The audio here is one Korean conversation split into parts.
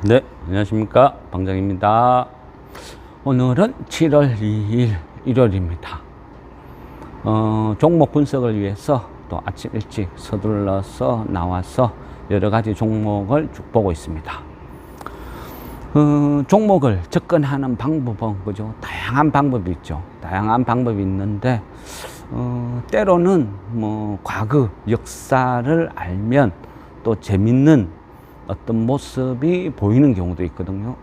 네, 안녕하십니까. 방장입니다. 오늘은 7월 2일 일요일입니다. 종목 분석을 위해서 또 아침 일찍 서둘러서 나와서 여러 가지 종목을 쭉 보고 있습니다. 종목을 접근하는 방법은 그죠? 다양한 방법이 있죠. 다양한 방법이 있는데 때로는 뭐 과거 역사를 알면 또 재밌는 어떤 모습이 보이는 경우도 있거든요.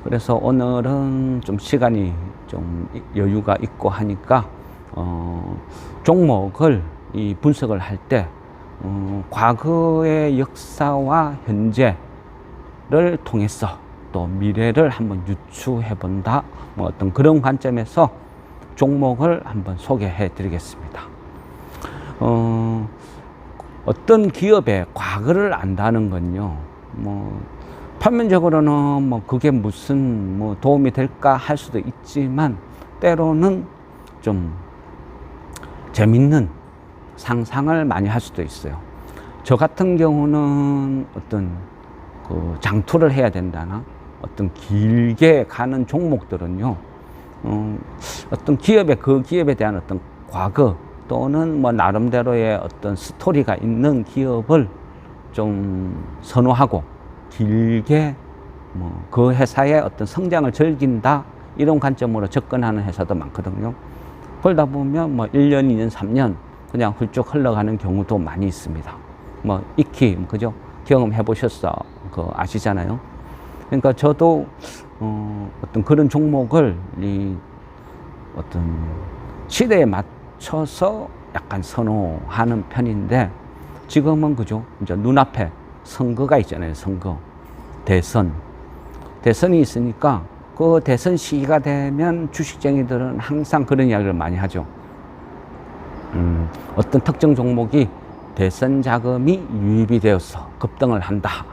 그래서 오늘은 좀 시간이 좀 여유가 있고 하니까 종목을 이 분석을 할 때 과거의 역사와 현재를 통해서 또 미래를 한번 유추해 본다, 뭐 어떤 그런 관점에서 종목을 한번 소개해 드리겠습니다. 어떤 기업의 과거를 안다는 건요, 뭐 표면적으로는 뭐 그게 무슨 뭐 도움이 될까 할 수도 있지만 때로는 좀 재밌는 상상을 많이 할 수도 있어요. 저 같은 경우는 어떤 그 장투를 해야 된다나 어떤 길게 가는 종목들은요, 어떤 기업의 그 기업에 대한 어떤 과거 또는 뭐 나름대로의 어떤 스토리가 있는 기업을 좀 선호하고 길게 뭐 그 회사의 어떤 성장을 즐긴다, 이런 관점으로 접근하는 회사도 많거든요. 그러다 보면 뭐 1년, 2년, 3년 그냥 훌쩍 흘러가는 경우도 많이 있습니다. 뭐 익히 그죠? 경험해 보셨어 그 아시잖아요. 그러니까 저도 어떤 그런 종목을 이 어떤 시대에 맞춰서 약간 선호하는 편인데, 지금은 그죠? 이제 눈앞에 선거가 있잖아요. 선거, 대선이 있으니까 그 대선 시기가 되면 주식쟁이들은 항상 그런 이야기를 많이 하죠. 어떤 특정 종목이 대선 자금이 유입이 되어서 급등을 한다,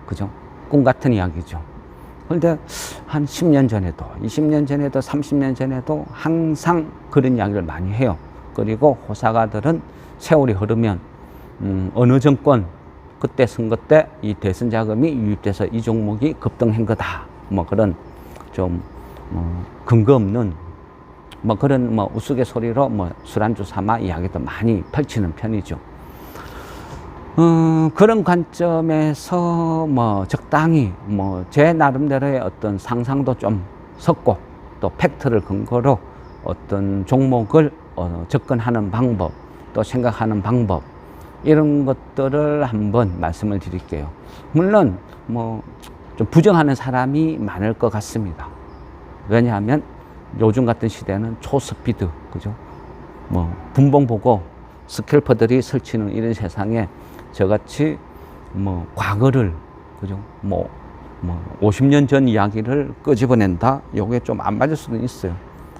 그죠? 꿈 같은 이야기죠. 그런데 한 10년 전에도, 20년 전에도, 30년 전에도 항상 그런 이야기를 많이 해요. 그리고 호사가들은 세월이 흐르면 어느 정권 그때 선거 때 이 대선 자금이 유입돼서 이 종목이 급등한 거다, 뭐 그런 좀 근거 없는 뭐 그런 뭐 우스갯소리로 뭐 술안주 삼아 이야기도 많이 펼치는 편이죠. 그런 관점에서 뭐 적당히 뭐 제 나름대로의 어떤 상상도 좀 섞고 또 팩트를 근거로 어떤 종목을 접근하는 방법, 또 생각하는 방법, 이런 것들을 한번 말씀을 드릴게요. 물론 뭐 좀 부정하는 사람이 많을 것 같습니다. 왜냐하면 요즘 같은 시대는 초스피드, 그죠? 뭐 분봉 보고 스캘퍼들이 설치는 이런 세상에 저같이 뭐 과거를, 그죠? 뭐 50년 전 이야기를 끄집어낸다, 요게 좀 안 맞을 수도 있어요.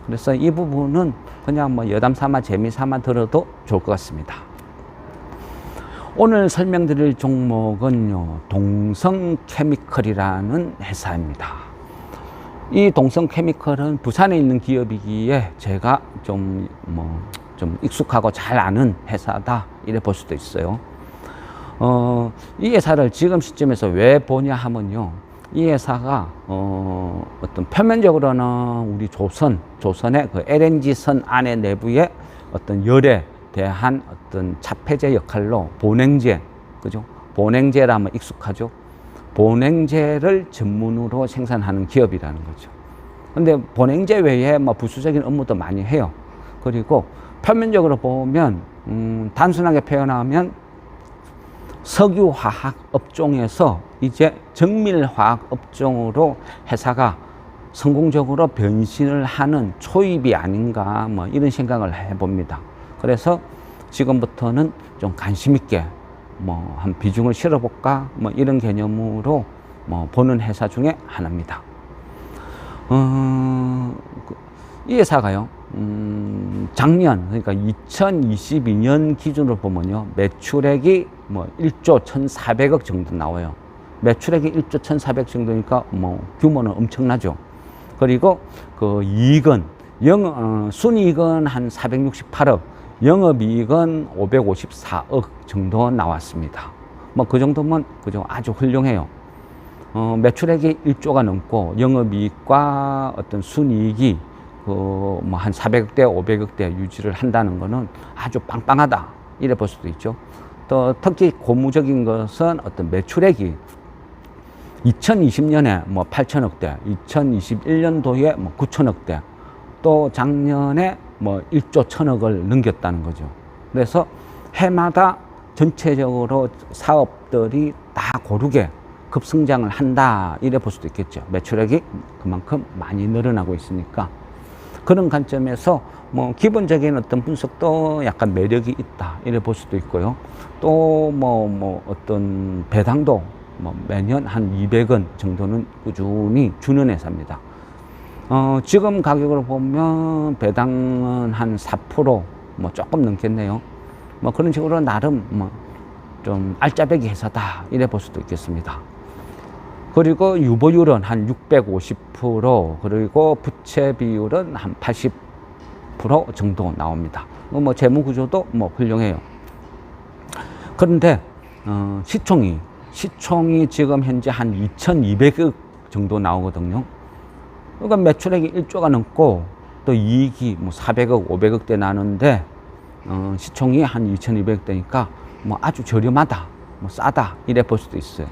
그래서 이 부분은 그냥 뭐 여담 삼아 재미 삼아 들어도 좋을 것 같습니다. 오늘 설명드릴 종목은요, 동성케미컬이라는 회사입니다. 이 동성케미컬은 부산에 있는 기업이기에 제가 좀 익숙하고 잘 아는 회사다, 이래 볼 수도 있어요. 이 회사를 지금 시점에서 왜 보냐 하면요, 이 회사가 어떤 표면적으로는 우리 조선의 그 LNG선 안에 내부에 어떤 열에 대한 어떤 차폐제 역할로 보냉제, 그죠? 보냉제라면 익숙하죠? 보냉제를 전문으로 생산하는 기업이라는 거죠. 근데 보냉제 외에 뭐 부수적인 업무도 많이 해요. 그리고 표면적으로 보면 단순하게 표현하면 석유화학 업종에서 이제 정밀화학 업종으로 회사가 성공적으로 변신을 하는 초입이 아닌가, 뭐 이런 생각을 해봅니다. 그래서 지금부터는 좀 관심 있게 뭐 한 비중을 실어볼까, 뭐 이런 개념으로 뭐 보는 회사 중에 하나입니다. 이 회사가요, 작년, 그러니까 2022년 기준으로 보면요, 매출액이 뭐 1조 1,400억 정도 나와요. 매출액이 1조 1,400억 정도니까 뭐 규모는 엄청나죠. 그리고 그 이익은 순이익은 한 468억, 영업이익은 554억 정도 나왔습니다. 뭐 그 정도면 그죠, 아주 훌륭해요. 매출액이 1조가 넘고 영업이익과 어떤 순이익이 뭐 한 400억대, 500억대 유지를 한다는 것은 아주 빵빵하다 이래 볼 수도 있죠. 또 특히 고무적인 것은 어떤 매출액이 2020년에 뭐 8천억대, 2021년도에 뭐 9천억대, 또 작년에 뭐 1조 1천억을 넘겼다는 거죠. 그래서 해마다 전체적으로 사업들이 다 고르게 급성장을 한다 이래 볼 수도 있겠죠. 매출액이 그만큼 많이 늘어나고 있으니까. 그런 관점에서 뭐 기본적인 어떤 분석도 약간 매력이 있다 이래 볼 수도 있고요. 또 뭐 어떤 배당도 뭐 매년 한 200원 정도는 꾸준히 주는 회사입니다. 지금 가격으로 보면 배당은 한 4% 뭐 조금 넘겠네요. 뭐 그런 식으로 나름 뭐 좀 알짜배기 회사다 이래 볼 수도 있겠습니다. 그리고 유보율은 한 650%, 그리고 부채 비율은 한 80% 정도 나옵니다. 뭐 재무 구조도 뭐 훌륭해요. 그런데 시총이 지금 현재 한 2,200억 정도 나오거든요. 그러니까 매출액이 1조가 넘고 또 이익이 뭐 400억, 500억대 나는데 시총이 한 2,200억대니까 뭐 아주 저렴하다, 뭐 싸다 이래 볼 수도 있어요.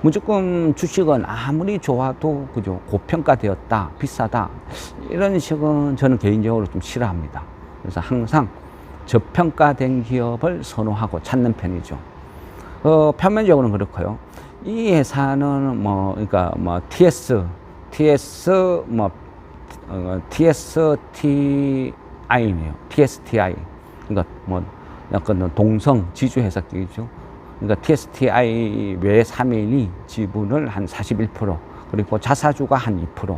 무조건 주식은 아무리 좋아도 그죠, 고평가되었다, 비싸다 이런 식은 저는 개인적으로 좀 싫어합니다. 그래서 항상 저평가된 기업을 선호하고 찾는 편이죠. 표면적으로는 그렇고요. 이 회사는 뭐 그러니까 뭐 TSTI네요. TSTI. 그러니까 뭐 약간 동성 지주 회사끼리죠. 그러니까 TSTI 외 3인이 지분을 한 41%, 그리고 자사주가 한 2%.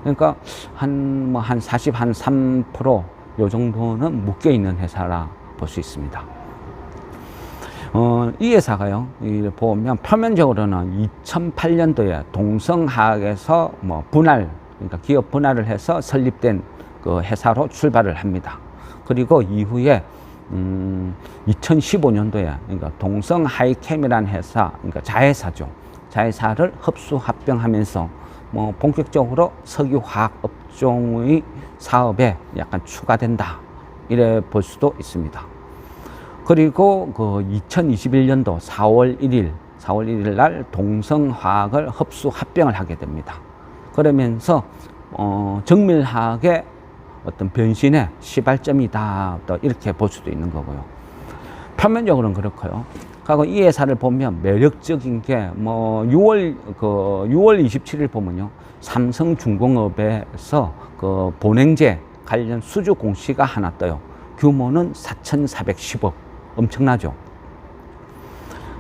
그러니까 한 40, 한 3% 요 정도는 묶여 있는 회사라 볼 수 있습니다. 이 회사가요, 보면 표면적으로는 2008년도에 동성하학에서 뭐 그러니까 기업 분할을 해서 설립된 그 회사로 출발을 합니다. 그리고 이후에 2015년도에 그러니까 동성 하이캠이라는 회사, 그러니까 자회사죠. 자회사를 흡수 합병하면서 뭐 본격적으로 석유화학 업종의 사업에 약간 추가된다 이래 볼 수도 있습니다. 그리고 그 2021년도 4월 1일 날 동성화학을 흡수 합병을 하게 됩니다. 그러면서 정밀화학의 어떤 변신의 시발점이다 또 이렇게 볼 수도 있는 거고요. 표면적으로는 그렇고요. 그리고 이 회사를 보면 매력적인 게 뭐 6월 27일 보면요, 삼성중공업에서 그 본행제 관련 수주 공시가 하나 떠요. 규모는 4,410억, 엄청나죠.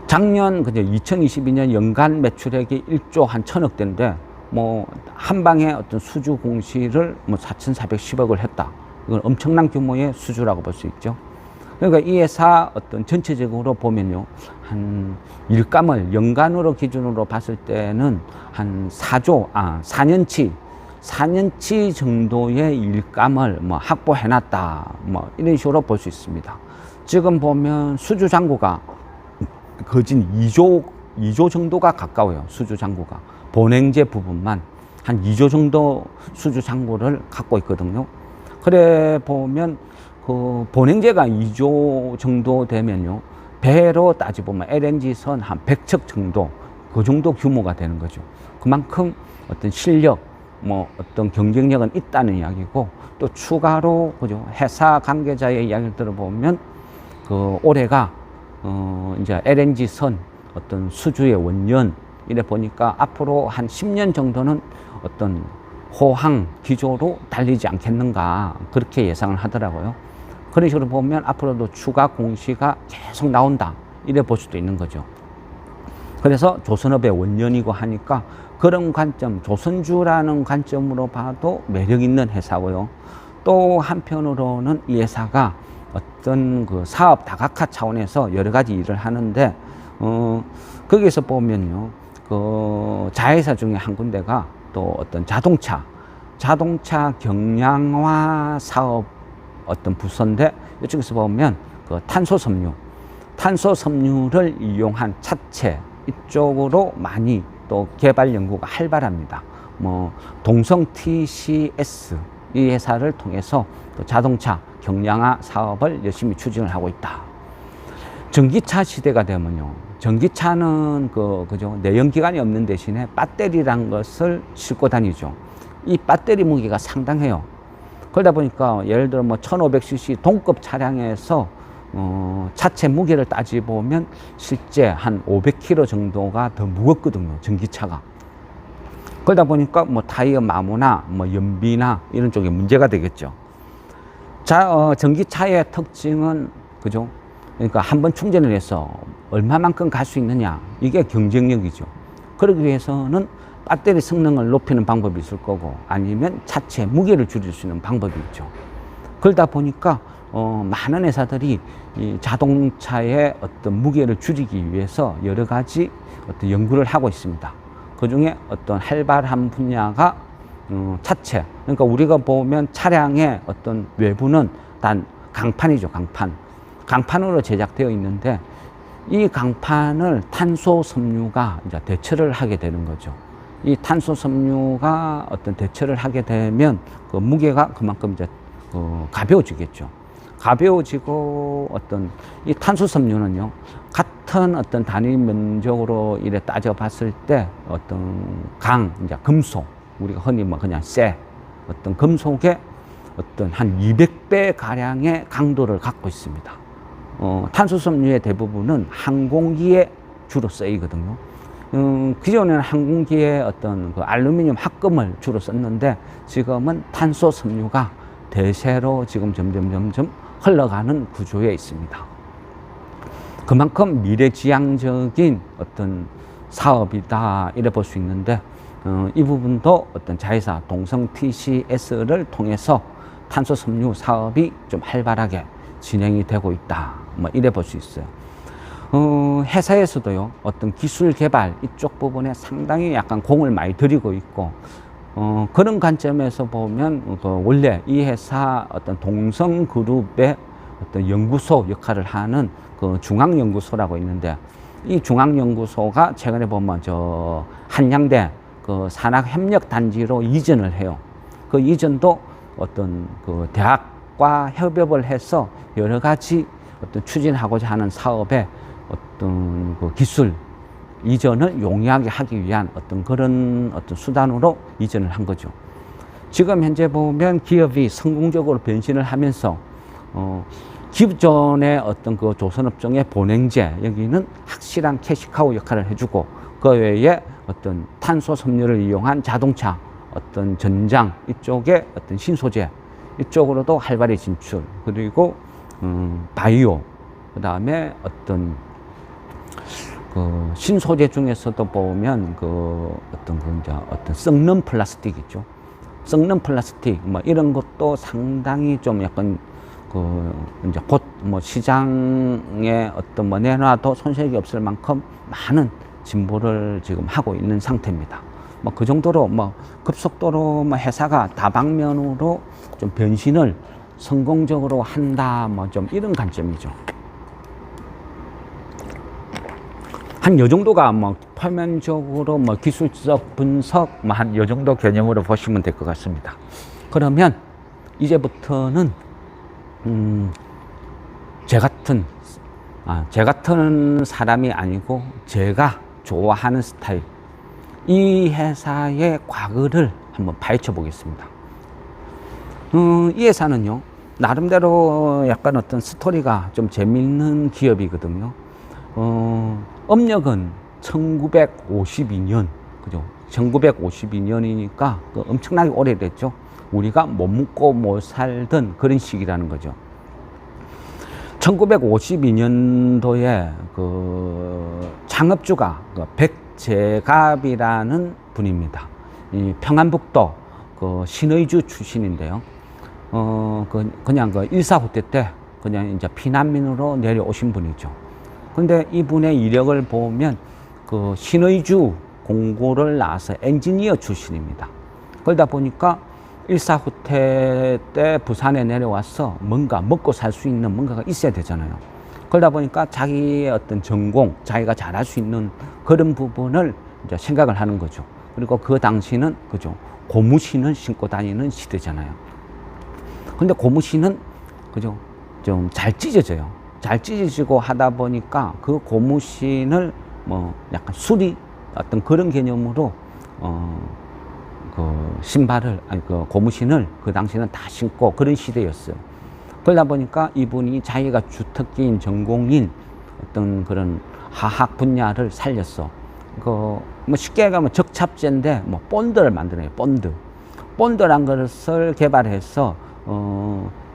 작년 2022년 연간 매출액이 1조 한 1,000억대인데 뭐 한 방에 어떤 수주 공시를 뭐 4,410억을 했다. 이건 엄청난 규모의 수주라고 볼 수 있죠. 그러니까 이 회사 어떤 전체적으로 보면요, 한 일감을 연간으로 기준으로 봤을 때는 한 4년치 정도의 일감을 뭐 확보해놨다, 뭐 이런 식으로 볼 수 있습니다. 지금 보면 수주 잔고가 거진 2조 정도가 가까워요. 수주 잔고가 본행제 부분만 한 2조 정도 수주 잔고를 갖고 있거든요. 그래 보면 그 본행제가 2조 정도 되면요, 배로 따지보면 LNG선 한 100척 정도, 그 정도 규모가 되는 거죠. 그만큼 어떤 실력, 뭐 어떤 경쟁력은 있다는 이야기고, 또 추가로 그죠, 회사 관계자의 이야기를 들어보면 그 올해가 이제 LNG선 어떤 수주의 원년 이래 보니까 앞으로 한 10년 정도는 어떤 호황 기조로 달리지 않겠는가 그렇게 예상을 하더라고요. 그런 식으로 보면 앞으로도 추가 공시가 계속 나온다 이래 볼 수도 있는 거죠. 그래서 조선업의 원년이고 하니까 그런 관점, 조선주라는 관점으로 봐도 매력 있는 회사고요. 또 한편으로는 이 회사가 어떤 그 사업 다각화 차원에서 여러 가지 일을 하는데 거기서 보면요, 그 자회사 중에 한 군데가 또 어떤 자동차 경량화 사업 어떤 부서인데, 이쪽에서 보면 그 탄소섬유를 이용한 차체 이쪽으로 많이 또 개발 연구가 활발합니다. 뭐 동성 TCS 이 회사를 통해서 또 자동차 경량화 사업을 열심히 추진을 하고 있다. 전기차 시대가 되면요, 전기차는 그죠, 내연기관이 없는 대신에 배터리란 것을 싣고 다니죠. 이 배터리 무게가 상당해요. 그러다 보니까 예를 들어 뭐 1500cc 동급 차량에서 차체 무게를 따지보면 실제 한 500kg 정도가 더 무겁거든요, 전기차가. 그러다 보니까 뭐 타이어 마모나 뭐 연비나 이런 쪽에 문제가 되겠죠. 자, 전기차의 특징은 그죠? 그러니까 한번 충전을 해서 얼마만큼 갈 수 있느냐, 이게 경쟁력이죠. 그러기 위해서는 배터리 성능을 높이는 방법이 있을 거고, 아니면 차체 무게를 줄일 수 있는 방법이 있죠. 그러다 보니까 많은 회사들이 이 자동차의 어떤 무게를 줄이기 위해서 여러 가지 어떤 연구를 하고 있습니다. 그 중에 어떤 활발한 분야가 차체. 그러니까 우리가 보면 차량의 어떤 외부는 단 강판이죠, 강판. 강판으로 제작되어 있는데, 이 강판을 탄소 섬유가 이제 대체를 하게 되는 거죠. 이 탄소 섬유가 어떤 대체를 하게 되면 그 무게가 그만큼 이제 가벼워지겠죠. 가벼워지고 어떤 이 탄소 섬유는요, 같은 어떤 단위 면적으로 이래 따져 봤을 때 어떤 이제 금속, 우리가 흔히 뭐 그냥 어떤 금속의 어떤 한 200배 가량의 강도를 갖고 있습니다. 탄소 섬유의 대부분은 항공기에 주로 쓰이거든요. 기존에는 항공기에 어떤 그 알루미늄 합금을 주로 썼는데, 지금은 탄소 섬유가 대세로 지금 점점 흘러가는 구조에 있습니다. 그만큼 미래지향적인 어떤 사업이다, 이래 볼 수 있는데, 이 부분도 어떤 자회사 동성 TCS를 통해서 탄소 섬유 사업이 좀 활발하게 진행이 되고 있다, 뭐 이래 볼 수 있어요. 회사에서도요, 어떤 기술 개발 이쪽 부분에 상당히 약간 공을 많이 들이고 있고, 그런 관점에서 보면 원래 이 회사 어떤 동성그룹의 어떤 연구소 역할을 하는 그 중앙연구소라고 있는데, 이 중앙연구소가 최근에 보면 저 한양대 그 산학협력단지로 이전을 해요. 그 이전도 어떤 그 대학과 협업을 해서 여러 가지 어떤 추진하고자 하는 사업에 어떤 그 기술 이전을 용이하게 하기 위한 어떤 그런 어떤 수단으로 이전을 한 거죠. 지금 현재 보면 기업이 성공적으로 변신을 하면서 기존의 어떤 그 조선업종의 본행제, 여기는 확실한 캐시카우 역할을 해주고, 그 외에 어떤 탄소 섬유를 이용한 자동차, 어떤 전장 이쪽에 어떤 신소재 이쪽으로도 활발히 진출, 그리고 바이오, 그 다음에 어떤 그 신소재 중에서도 보면 그 어떤 썩는 플라스틱 있죠. 썩는 플라스틱 뭐 이런 것도 상당히 좀 약간 그 이제 곧 뭐 시장에 어떤 뭐 내놔도 손색이 없을 만큼 많은 진보를 지금 하고 있는 상태입니다. 뭐 그 정도로 뭐 급속도로 뭐 회사가 다방면으로 좀 변신을 성공적으로 한다, 뭐 좀 이런 관점이죠. 한 요 정도가 뭐 표면적으로 뭐 기술적 분석 뭐 한 요 정도 개념으로 보시면 될 것 같습니다. 그러면 이제부터는 제 같은 사람이 아니고 제가 좋아하는 스타일, 이 회사의 과거를 한번 파헤쳐 보겠습니다. 이 회사는요, 나름대로 약간 어떤 스토리가 좀 재밌는 기업이거든요. 업력은 1952년, 그죠? 1952년이니까 엄청나게 오래됐죠. 우리가 못 먹고 못 살던 그런 시기라는 거죠. 1952년도에 그 창업주가 백제갑이라는 분입니다. 이 평안북도 그 신의주 출신인데요. 그냥 그 일사후퇴 때 그냥 이제 피난민으로 내려오신 분이죠. 근데 이분의 이력을 보면 그 신의주 공고를 나와서 엔지니어 출신입니다. 그러다 보니까 일사후퇴 때 부산에 내려와서 뭔가 먹고 살 수 있는 뭔가가 있어야 되잖아요. 그러다 보니까 자기의 어떤 전공, 자기가 잘할 수 있는 그런 부분을 이제 생각을 하는 거죠. 그리고 그 당시는 그죠, 고무신을 신고 다니는 시대잖아요. 근데 고무신은 그죠, 좀 잘 찢어져요. 잘 찢어지고 하다 보니까 그 고무신을 뭐 약간 수리 어떤 그런 개념으로 그 신발을 아니 그 고무신을 그 당시는 다 신고 그런 시대였어요. 그러다 보니까 이분이 자기가 주특기인 전공인 어떤 그런 화학 분야를 살렸어. 그 뭐 쉽게 얘기하면 적찹제인데 뭐 본드를 만드네요. 본드란 것을 개발해서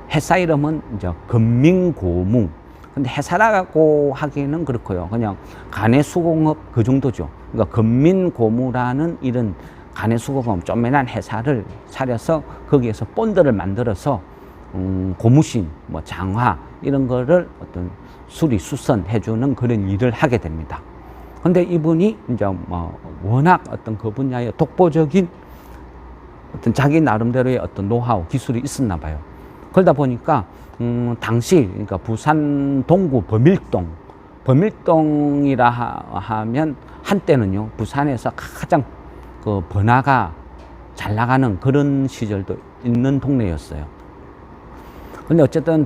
회사 이름은 이제 금민고무. 근데 회사라고 하기는 그렇고요. 그냥 간해수공업 그 정도죠. 그러니까 금민고무라는 이런 간해수공업 쪼매난 회사를 차려서 거기에서 본드를 만들어서 고무신, 뭐 장화 이런 거를 어떤 수리 수선해주는 그런 일을 하게 됩니다. 근데 이분이 이제 뭐 워낙 어떤 그 분야의 독보적인 어떤 자기 나름대로의 어떤 노하우, 기술이 있었나 봐요. 그러다 보니까 당시 그러니까 부산 동구 범일동이라 하면 한때는요 부산에서 가장 그 번화가 잘 나가는 그런 시절도 있는 동네였어요. 근데 어쨌든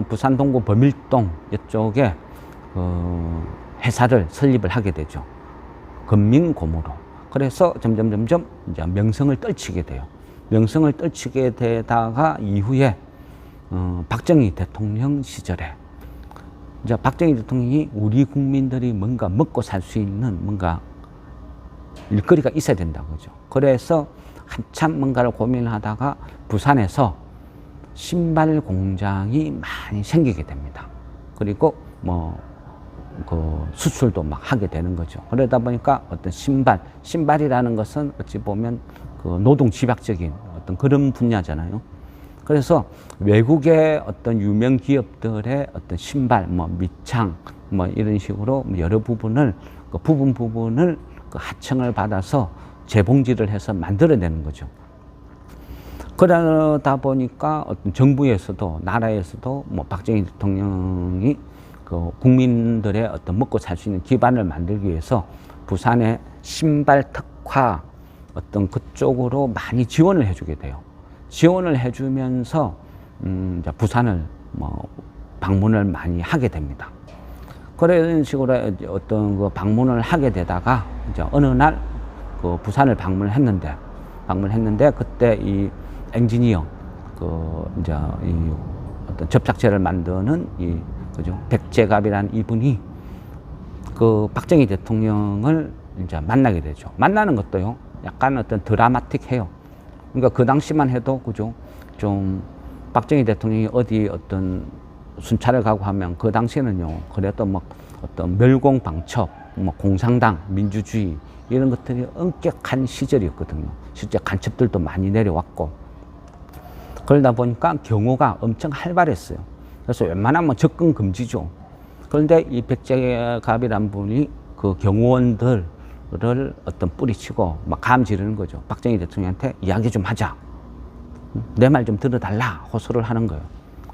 부산 동구 범일동 이쪽에 회사를 설립을 하게 되죠. 금민고무로. 그래서 점점 이제 명성을 떨치게 돼요. 명성을 떨치게 되다가 이후에 박정희 대통령 시절에 이제 박정희 대통령이 우리 국민들이 뭔가 먹고 살 수 있는 뭔가 일거리가 있어야 된다고 그죠. 그래서 한참 뭔가를 고민하다가 부산에서 신발 공장이 많이 생기게 됩니다. 그리고 뭐 그 수출도 막 하게 되는 거죠. 그러다 보니까 어떤 신발이라는 것은 어찌 보면 그 노동 집약적인 어떤 그런 분야잖아요. 그래서 외국의 어떤 유명 기업들의 어떤 신발, 뭐 밑창, 뭐 이런 식으로 여러 부분을 그 부분을 그 하청을 받아서 재봉질을 해서 만들어내는 거죠. 그러다 보니까 어떤 정부에서도 나라에서도 뭐 박정희 대통령이 그 국민들의 어떤 먹고 살 수 있는 기반을 만들기 위해서 부산의 신발 특화 어떤 그쪽으로 많이 지원을 해주게 돼요. 지원을 해주면서 이제 부산을 뭐 방문을 많이 하게 됩니다. 그런 식으로 어떤 그 방문을 하게 되다가 이제 어느 날 그 부산을 방문했는데 그때 이 엔지니어 그 이제 이 어떤 접착제를 만드는 이 그죠 백제갑이라는 이분이 그 박정희 대통령을 이제 만나게 되죠. 만나는 것도요 약간 어떤 드라마틱해요. 그러니까 그 당시만 해도 그죠 좀 박정희 대통령이 어디 어떤 순찰을 가고 하면 그 당시에는요 그래도 뭐 어떤 멸공방첩, 뭐 공산당, 민주주의 이런 것들이 엄격한 시절이었거든요. 실제 간첩들도 많이 내려왔고 그러다 보니까 경호가 엄청 활발했어요. 그래서 웬만하면 접근 금지죠. 그런데 이 백제갑이란 분이 그 경호원들을 어떤 뿌리치고 막 감 지르는 거죠. 박정희 대통령한테 이야기 좀 하자. 내 말 좀 들어달라. 호소를 하는 거예요.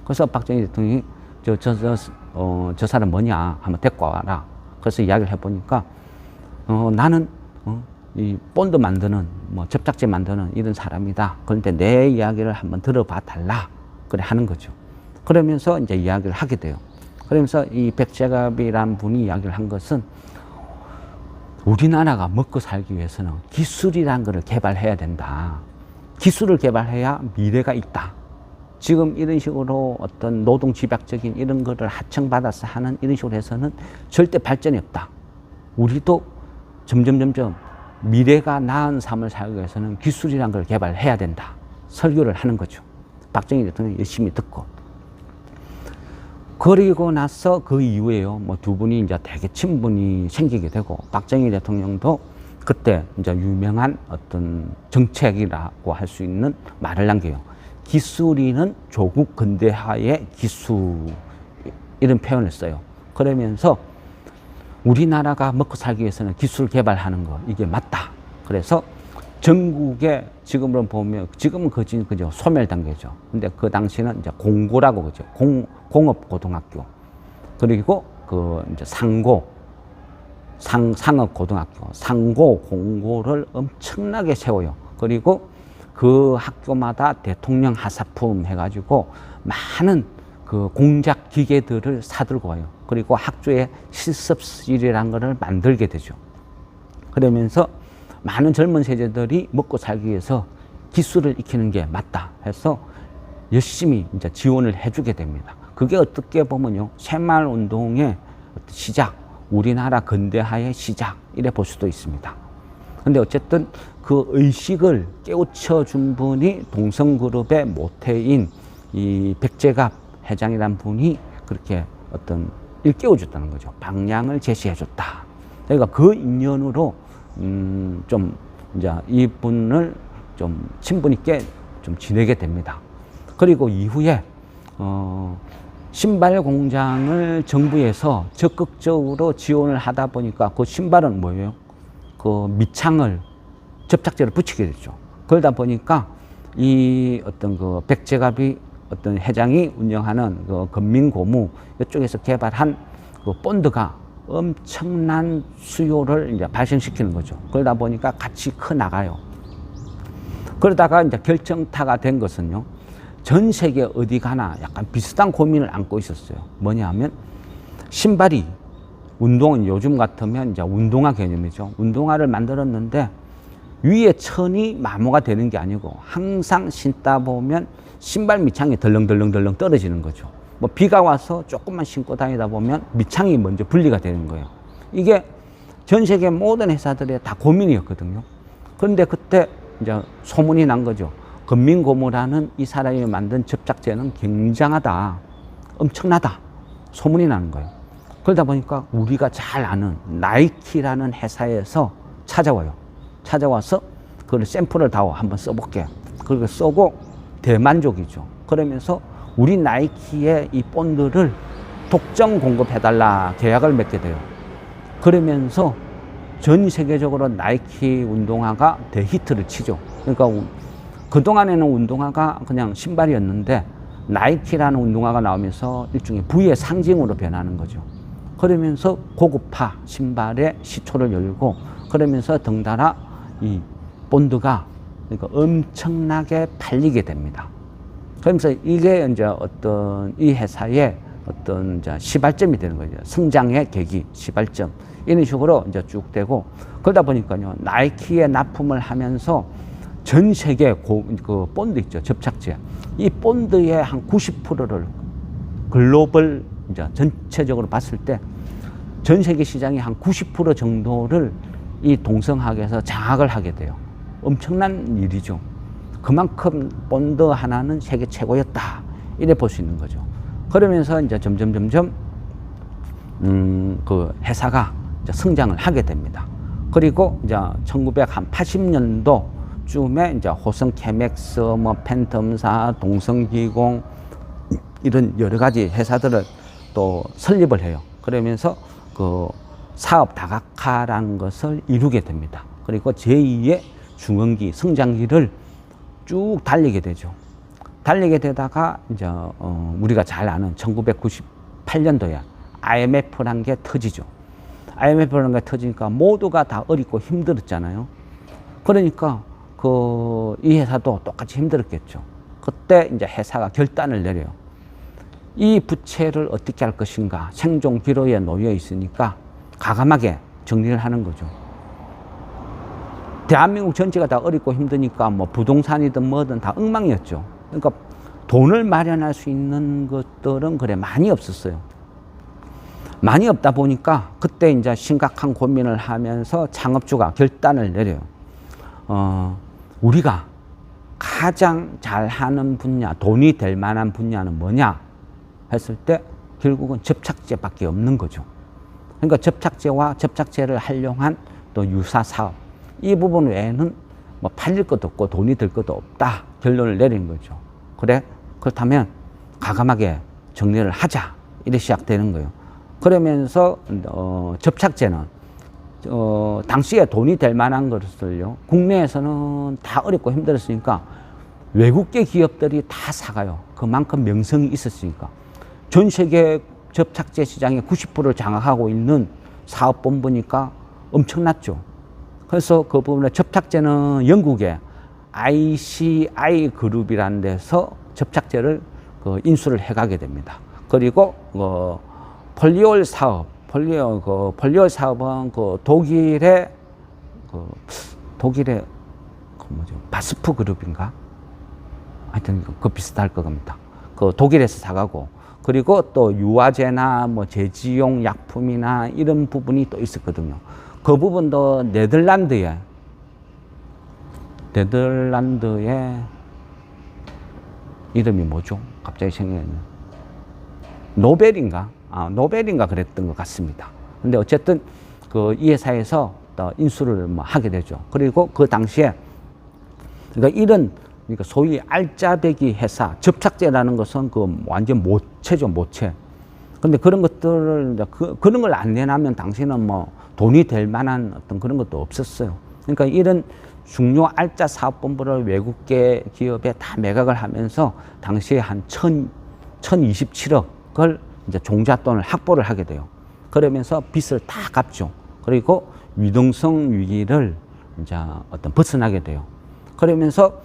그래서 박정희 대통령이 저 사람 뭐냐 한번 데리고 와라. 그래서 이야기를 해보니까 나는 이 본드 만드는 뭐 접착제 만드는 이런 사람이다. 그런데 내 이야기를 한번 들어봐 달라. 그래 하는 거죠. 그러면서 이제 이야기를 하게 돼요. 그러면서 이 백제갑이란 분이 이야기를 한 것은 우리나라가 먹고 살기 위해서는 기술이란 것을 개발해야 된다. 기술을 개발해야 미래가 있다. 지금 이런 식으로 어떤 노동 집약적인 이런 거를 하청받아서 하는 이런 식으로 해서는 절대 발전이 없다. 우리도 점점 미래가 나은 삶을 살기 위해서는 기술이란 걸 개발해야 된다. 설교를 하는 거죠. 박정희 대통령이 열심히 듣고. 그리고 나서 그 이후에요. 뭐 두 분이 이제 되게 친분이 생기게 되고 박정희 대통령도 그때 이제 유명한 어떤 정책이라고 할 수 있는 말을 남겨요. 기술이는 조국 근대화의 기술 이런 표현을 써요. 그러면서 우리나라가 먹고 살기 위해서는 기술 개발하는 거 이게 맞다. 그래서 전국에 지금으로 보면 지금은 그죠 소멸 단계죠. 근데 그 당시는 이제 공고라고 그죠 공업 고등학교 그리고 그 이제 상고 상업고등학교, 상고, 공고를 엄청나게 세워요. 그리고 그 학교마다 대통령 하사품 해가지고 많은 그 공작 기계들을 사들고 와요. 그리고 학교에 실습실이라는 것을 만들게 되죠. 그러면서 많은 젊은 세대들이 먹고 살기 위해서 기술을 익히는 게 맞다 해서 열심히 이제 지원을 해주게 됩니다. 그게 어떻게 보면요, 새마을운동의 시작, 우리나라 근대화의 시작 이래 볼 수도 있습니다. 근데 어쨌든 그 의식을 깨우쳐 준 분이 동성그룹의 모태인 이 백제갑 회장이란 분이 그렇게 어떤 일깨워 줬다는 거죠. 방향을 제시해 줬다. 그러니까 그 인연으로 좀 이제 이분을 좀 친분 있게 좀 지내게 됩니다. 그리고 이후에 신발 공장을 정부에서 적극적으로 지원을 하다 보니까 그 신발은 뭐예요? 그 밑창을 접착제를 붙이게 됐죠. 그러다 보니까 이 어떤 그 백제갑이 어떤 회장이 운영하는 그 건민고무 이쪽에서 개발한 그 본드가 엄청난 수요를 이제 발생시키는 거죠. 그러다 보니까 같이 커 나가요. 그러다가 이제 결정타가 된 것은요, 전 세계 어디 가나 약간 비슷한 고민을 안고 있었어요. 뭐냐 하면 신발이 운동은 요즘 같으면 이제 운동화 개념이죠. 운동화를 만들었는데 위에 천이 마모가 되는 게 아니고 항상 신다 보면 신발 밑창이 덜렁덜렁 떨어지는 거죠. 뭐 비가 와서 조금만 신고 다니다 보면 밑창이 먼저 분리가 되는 거예요. 이게 전 세계 모든 회사들의 다 고민이었거든요. 그런데 그때 이제 소문이 난 거죠. 건민고무라는 이 사람이 만든 접착제는 굉장하다, 엄청나다 소문이 나는 거예요. 그러다 보니까 우리가 잘 아는 나이키라는 회사에서 찾아와서 그걸 샘플을 다 한번 써볼게. 그리고 써고 대만족이죠. 그러면서 우리 나이키의 이 본드를 독점 공급해달라 계약을 맺게 돼요. 그러면서 전 세계적으로 나이키 운동화가 대히트를 치죠. 그러니까 그동안에는 운동화가 그냥 신발이었는데 나이키라는 운동화가 나오면서 일종의 부의 상징으로 변하는 거죠. 그러면서 고급화 신발의 시초를 열고, 그러면서 덩달아 이 본드가 그러니까 엄청나게 팔리게 됩니다. 그러면서 이게 이제 어떤 이 회사의 어떤 이제 시발점이 되는 거죠. 성장의 계기, 시발점. 이런 식으로 이제 쭉 되고, 그러다 보니까요, 나이키에 납품을 하면서 전 세계 그 본드 있죠. 접착제. 이 본드의 한 90%를 글로벌 이제 전체적으로 봤을 때 전 세계 시장의 한 90% 정도를 이 동성학에서 장악을 하게 돼요. 엄청난 일이죠. 그만큼 본드 하나는 세계 최고였다. 이래 볼 수 있는 거죠. 그러면서 이제 점점 그 회사가 이제 성장을 하게 됩니다. 그리고 이제 1980년도쯤에 이제 호성 케맥스, 뭐 팬텀사, 동성기공 이런 여러 가지 회사들을 또 설립을 해요. 그러면서 그 사업 다각화라는 것을 이루게 됩니다. 그리고 제2의 중흥기, 성장기를 쭉 달리게 되죠. 달리게 되다가 이제 우리가 잘 아는 1998년도에 IMF라는 게 터지죠. IMF라는 게 터지니까 모두가 다 어렵고 힘들었잖아요. 그러니까 이 회사도 똑같이 힘들었겠죠. 그때 이제 회사가 결단을 내려요. 이 부채를 어떻게 할 것인가, 생존 기로에 놓여 있으니까 과감하게 정리를 하는 거죠. 대한민국 전체가 다 어렵고 힘드니까 뭐 부동산이든 뭐든 다 엉망이었죠. 그러니까 돈을 마련할 수 있는 것들은 그래 많이 없었어요. 많이 없다 보니까 그때 이제 심각한 고민을 하면서 창업주가 결단을 내려요. 우리가 가장 잘하는 분야, 돈이 될 만한 분야는 뭐냐 했을 때 결국은 접착제밖에 없는 거죠. 그러니까 접착제와 접착제를 활용한 또 유사 사업, 이 부분 외에는 뭐 팔릴 것도 없고 돈이 들 것도 없다 결론을 내린 거죠. 그래, 그렇다면 과감하게 정리를 하자 이렇게 시작되는 거예요. 그러면서 접착제는 당시에 돈이 될 만한 것을요, 국내에서는 다 어렵고 힘들었으니까 외국계 기업들이 다 사가요. 그만큼 명성이 있었으니까. 전 세계 접착제 시장의 90%를 장악하고 있는 사업본부니까 엄청났죠. 그래서 그 부분에 접착제는 영국의 ICI 그룹이라는 데서 접착제를 인수를 해가게 됩니다. 그리고 폴리올 사업, 폴리올 사업은 독일의 뭐죠? 바스프 그룹인가? 하여튼 비슷할 겁니다. 독일에서 사가고, 그리고 또 유화제나 뭐 제지용 약품이나 이런 부분이 또 있었거든요. 그 부분도 네덜란드의 이름이 뭐죠? 갑자기 생각이 안 나요. 노벨인가 그랬던 것 같습니다. 근데 어쨌든 이 회사에서 인수를 뭐 하게 되죠. 그리고 그 당시에 그러니까 소위 알짜배기 회사, 접착제라는 것은 완전 모체죠, 모체. 근데 그런 것들을 그런 걸 안 내놔면 당시는 뭐 돈이 될 만한 어떤 그런 것도 없었어요. 그러니까 이런 중요 알짜 사업본부를 외국계 기업에 다 매각을 하면서 당시에 한 1027억을 이제 종잣돈을 확보를 하게 돼요. 그러면서 빚을 다 갚죠. 그리고 유동성 위기를 이제 벗어나게 돼요. 그러면서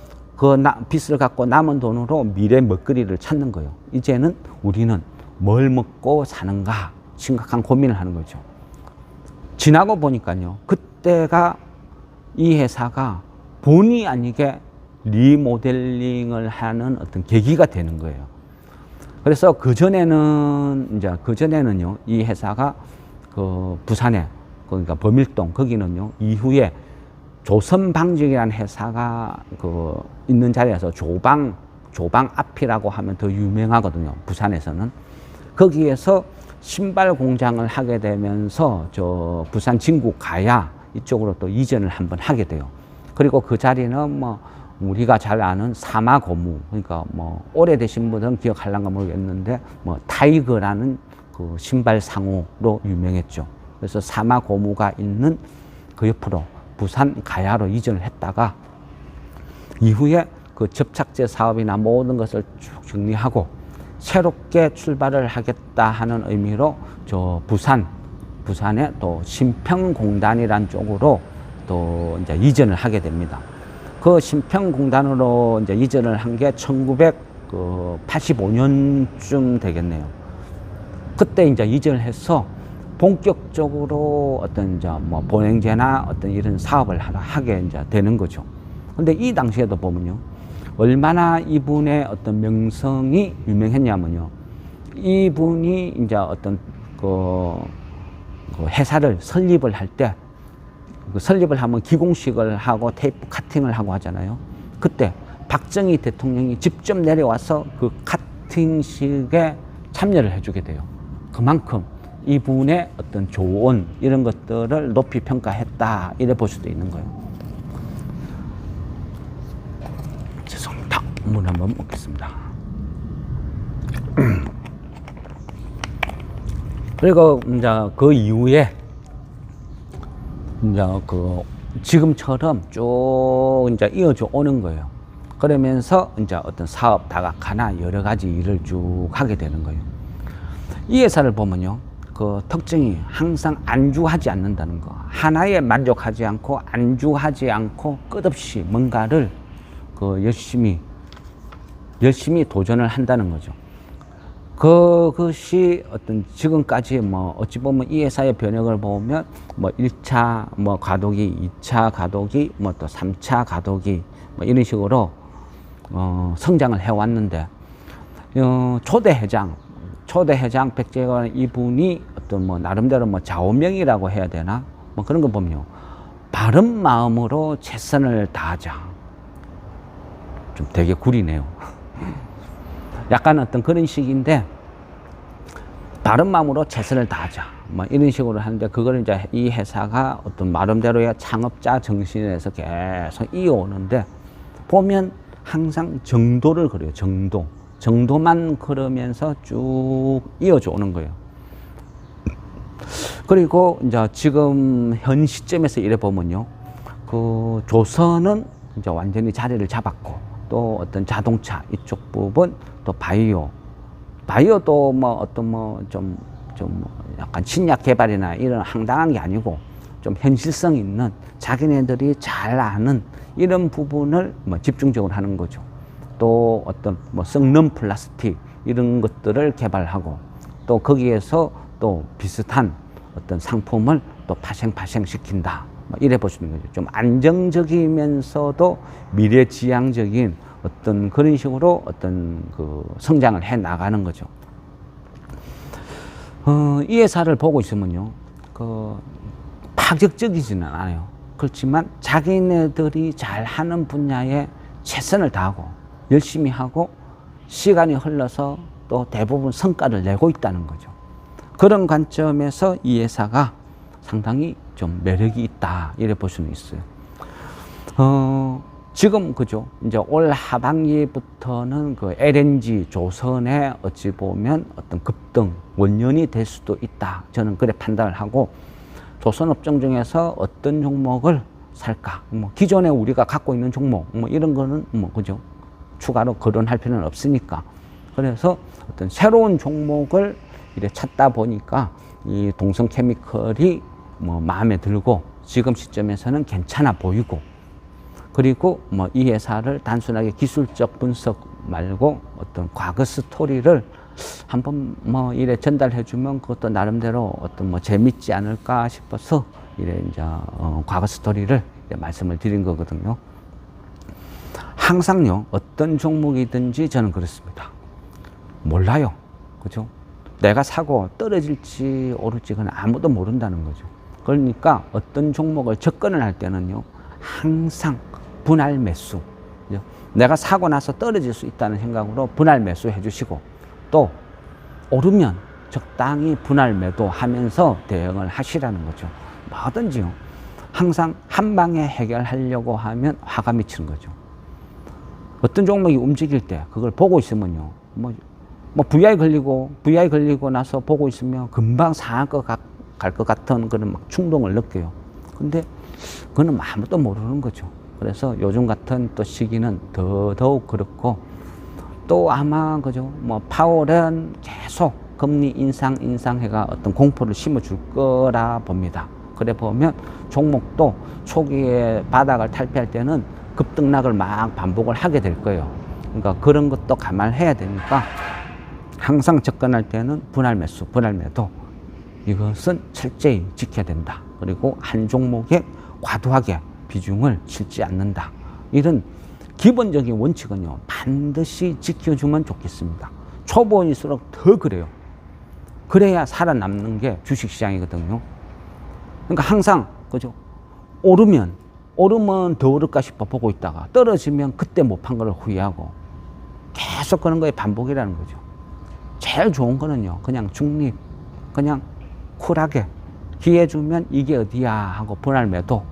빚을 갖고 남은 돈으로 미래 먹거리를 찾는 거예요. 이제는 우리는 뭘 먹고 사는가 심각한 고민을 하는 거죠. 지나고 보니까요, 그때가 이 회사가 본의 아니게 리모델링을 하는 어떤 계기가 되는 거예요. 그래서 그전에는요, 이 회사가 부산에, 그러니까 범일동, 거기는요, 이후에 조선방직이라는 회사가 있는 자리에서 조방 앞이라고 하면 더 유명하거든요. 부산에서는. 거기에서 신발 공장을 하게 되면서 부산 진구 가야 이쪽으로 또 이전을 한번 하게 돼요. 그리고 그 자리는 뭐 우리가 잘 아는 사마고무, 그러니까 뭐 오래되신 분들은 기억할란가 모르겠는데 뭐 타이거라는 신발 상호로 유명했죠. 그래서 사마고무가 있는 그 옆으로 부산 가야로 이전을 했다가 이후에 접착제 사업이나 모든 것을 쭉 정리하고 새롭게 출발을 하겠다 하는 의미로 부산에 또 신평공단이란 쪽으로 또 이제 이전을 하게 됩니다. 그 신평공단으로 이제 이전을 한 게 1985년쯤 되겠네요. 그때 이제 이전을 해서 본격적으로 어떤 이제 뭐 보냉제나 어떤 이런 사업을 하게 이제 되는 거죠. 근데 이 당시에도 보면요, 얼마나 이분의 어떤 명성이 유명했냐면요, 이분이 이제 어떤 회사를 설립을 할 때, 설립을 하면 기공식을 하고 테이프 카팅을 하고 하잖아요. 그때 박정희 대통령이 직접 내려와서 그 카팅식에 참여를 해주게 돼요. 그만큼 이분의 어떤 조언, 이런 것들을 높이 평가했다, 이래 볼 수도 있는 거예요. 죄송합니다. 물 한번 먹겠습니다. 그리고 이제 그 이후에 이제 지금처럼 쭉 이제 이어져 오는 거예요. 그러면서 이제 어떤 사업 다각화나 여러 가지 일을 쭉 하게 되는 거예요. 이 회사를 보면요, 특징이 항상 안주하지 않는다는 거. 하나에 만족하지 않고 안주하지 않고 끝없이 뭔가를 열심히 도전을 한다는 거죠. 그것이 어떤 지금까지 뭐 어찌 보면 이 회사의 변혁을 보면 뭐 1차 뭐 가도기, 2차 가도기, 뭐 또 3차 가도기 뭐 이런 식으로 성장을 해왔는데, 초대 회장 백제관 이분이 어떤 뭐 나름대로 뭐 좌우명이라고 해야 되나 뭐 그런 거 보면요, 바른 마음으로 최선을 다하자. 좀 되게 구리네요. 약간 어떤 그런 식인데, 바른 마음으로 최선을 다하자. 뭐 이런 식으로 하는데, 그걸 이제 이 회사가 어떤 나름대로의 창업자 정신에서 계속 이어오는데, 보면 항상 정도를 그려요. 정도만 그러면서 쭉 이어져 오는 거예요. 그리고 이제 지금 현 시점에서 이래 보면요, 조선은 이제 완전히 자리를 잡았고, 또 어떤 자동차 이쪽 부분, 또 바이오도 뭐 어떤 뭐 좀 약간 신약 개발이나 이런 황당한 게 아니고 좀 현실성 있는 자기네들이 잘 아는 이런 부분을 뭐 집중적으로 하는 거죠. 또 어떤 뭐 썩는 플라스틱 이런 것들을 개발하고 또 거기에서 또 비슷한 어떤 상품을 또 파생시킨다. 뭐 이래 볼 수 있는 거죠. 좀 안정적이면서도 미래지향적인 어떤 그런 식으로 어떤 그 성장을 해 나가는 거죠. 이 회사를 보고 있으면요, 그 파격적이지는 않아요. 그렇지만 자기네들이 잘 하는 분야에 최선을 다하고 열심히 하고 시간이 흘러서 또 대부분 성과를 내고 있다는 거죠. 그런 관점에서 이 회사가 상당히 좀 매력이 있다 이래 볼 수는 있어요. 지금 그죠, 이제 올 하반기부터는 그 LNG 조선의 어찌 보면 어떤 급등 원년이 될 수도 있다, 저는 그래 판단을 하고, 조선업종 중에서 어떤 종목을 살까, 뭐 기존에 우리가 갖고 있는 종목 뭐 이런 거는 뭐 그죠, 추가로 거론할 필요는 없으니까. 그래서 어떤 새로운 종목을 이래 찾다 보니까 이 동성케미컬이 뭐 마음에 들고 지금 시점에서는 괜찮아 보이고, 그리고 뭐 이 회사를 단순하게 기술적 분석 말고 어떤 과거 스토리를 한번 뭐 이래 전달해 주면 그것도 나름대로 어떤 뭐 재밌지 않을까 싶어서 이래 이제 과거 스토리를 말씀을 드린 거거든요. 항상요, 어떤 종목이든지 저는 그렇습니다. 몰라요. 그죠? 내가 사고 떨어질지 오를지 그건 아무도 모른다는 거죠. 그러니까 어떤 종목을 접근을 할 때는요, 항상 분할 매수. 그죠? 내가 사고 나서 떨어질 수 있다는 생각으로 분할 매수 해주시고, 또 오르면 적당히 분할 매도하면서 대응을 하시라는 거죠. 뭐든지요, 항상 한 방에 해결하려고 하면 화가 미치는 거죠. 어떤 종목이 움직일 때 그걸 보고 있으면요, 뭐 VI 걸리고 나서 보고 있으면 금방 상할 것 갈 것 같은 그런 막 충동을 느껴요. 근데 그거는 아무도 모르는 거죠. 그래서 요즘 같은 또 시기는 더더욱 그렇고, 또 아마 그죠, 뭐 파월은 계속 금리 인상해가 어떤 공포를 심어줄 거라 봅니다. 그래 보면 종목도 초기에 바닥을 탈피할 때는 급등락을 막 반복을 하게 될 거예요. 그러니까 그런 것도 감안해야 되니까 항상 접근할 때는 분할 매수, 분할 매도, 이것은 철저히 지켜야 된다. 그리고 한 종목에 과도하게 비중을 실지 않는다. 이런 기본적인 원칙은요, 반드시 지켜주면 좋겠습니다. 초보일수록 더 그래요. 그래야 살아남는 게 주식시장이거든요. 그러니까 항상 그죠, 오르면 더 오를까 싶어 보고 있다가 떨어지면 그때 못 판 걸 후회하고 계속 그런 거의 반복이라는 거죠. 제일 좋은 거는요, 그냥 중립, 그냥 쿨하게 기회 주면 이게 어디야 하고 분할 매도,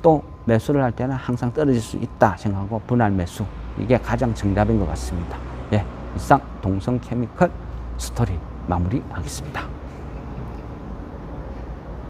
또 매수를 할 때는 항상 떨어질 수 있다 생각하고 분할 매수, 이게 가장 정답인 것 같습니다. 예, 이상 동성케미컬 스토리 마무리하겠습니다.